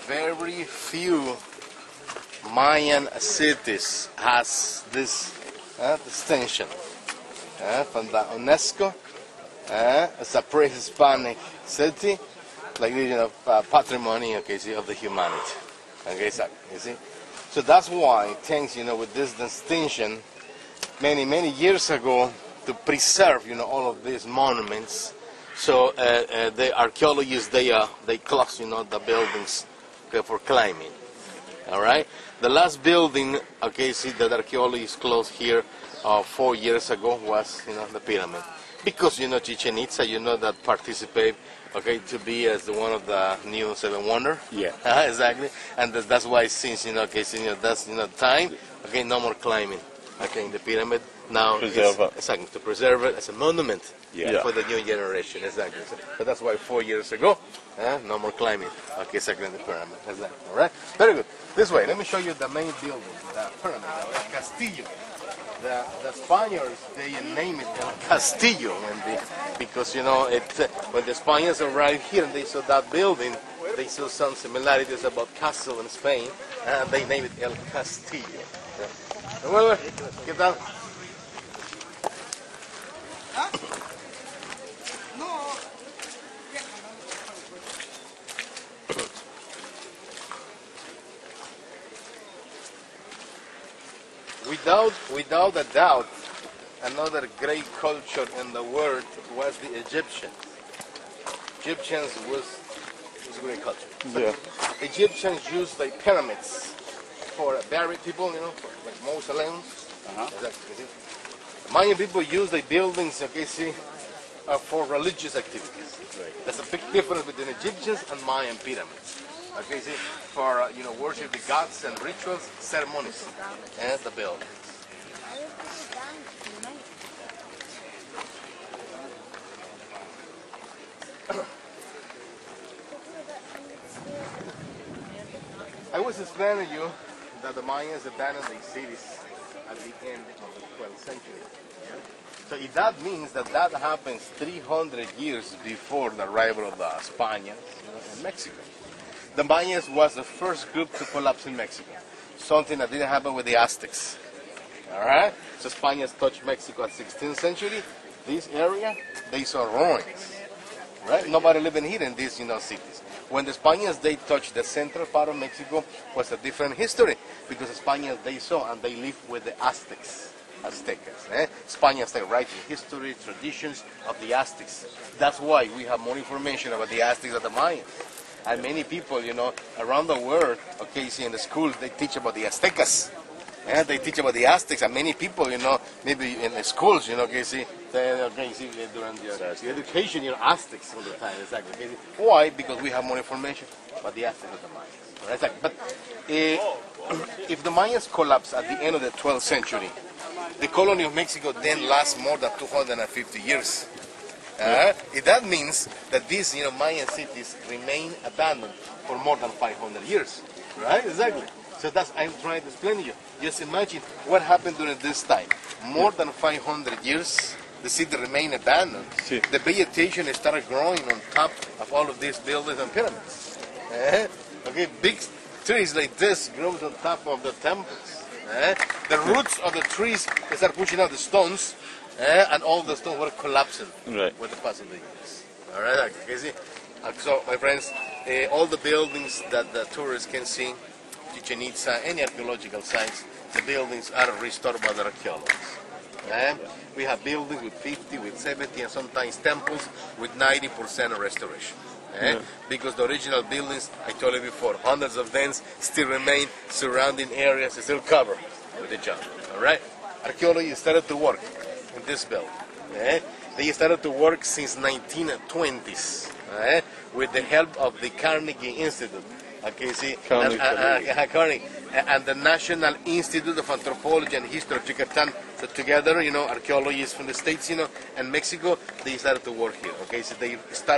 Very few Mayan cities has this distinction from the UNESCO as a pre-Hispanic city, like patrimony, okay, see, of the humanity. Okay, exactly. You see, so that's why things, with this distinction, many years ago, to preserve, all of these monuments. So the archaeologists they close, the buildings, okay, for climbing. All right. The last building, okay, see, that archaeologists closed here 4 years ago was, the pyramid, because Chichen Itza, that participate, okay, to be as one of the new seven wonder. Yeah. Exactly. And that's why since okay, that's time, okay, no more climbing, okay, in the pyramid. Now exactly, to preserve it as a monument, for the new generation. Exactly. So that's why 4 years ago, no more climbing. Okay, exactly, in the pyramid. Exactly. All right. Very good. This way. Let me show you the main building, the pyramid, the castillo. The Spaniards, they name it El Castillo because when the Spaniards arrived here and they saw that building, they saw some similarities about castle in Spain, and they named it El Castillo. Bueno, ¿qué tal? Without a doubt, another great culture in the world was the Egyptians. Egyptians was a great culture. Yeah. Egyptians used the pyramids for buried people, like mausoleums. Exactly. The Mayan people used the buildings, okay, see, for religious activities. Right. There's a big difference between Egyptians and Mayan pyramids. Okay, see, for worship the gods and rituals, ceremonies, and the buildings. I was explaining to you that the Mayans abandoned their cities at the end of the 12th century. So if that means that happens 300 years before the arrival of the Spaniards in Mexico. The Mayans was the first group to collapse in Mexico, something that didn't happen with the Aztecs. All right? So Spaniards touched Mexico at 16th century. This area, they saw ruins. Right? Nobody living here in these, cities. When the Spaniards, they touched the central part of Mexico, was a different history, because the Spaniards, they saw and they lived with the Aztecs. Aztecas. Spaniards, they write history, traditions of the Aztecs. That's why we have more information about the Aztecs than the Mayans. And many people, around the world, okay, see in the schools, they teach about the Aztecas. They teach about the Aztecs, and many people, maybe in the schools, okay, see, during the education, Aztecs all the time. Exactly. Okay? Why? Because we have more information about the Aztecs than the Mayans. Exactly. But if the Mayans collapsed at the end of the 12th century, the colony of Mexico then lasts more than 250 years. That means that these Mayan cities remain abandoned for more than 500 years. Right? Exactly. So that's I'm trying to explain to you. Just imagine what happened during this time. More than 500 years, the city remained abandoned. Sí. The vegetation started growing on top of all of these buildings and pyramids. Okay, big trees like this grow on top of the temples. The roots of the trees start pushing out the stones, and all the stones were collapsing with the passing of the years. All right, okay, see? So, my friends, all the buildings that the tourists can see, Chichen Itza, any archaeological sites, the buildings are restored by the archaeologists. We have buildings with 50, with 70, and sometimes temples with 90% restoration. Because the original buildings, I told you before, hundreds of them still remain, surrounding areas still covered with the jungle. All right? Archaeology started to work in this building. They started to work since 1920s with the help of the Carnegie Institute. Okay, see, Carnegie, and the National Institute of Anthropology and History of Yucatan. So together, archaeologists from the States, and Mexico, they started to work here. Okay, so they started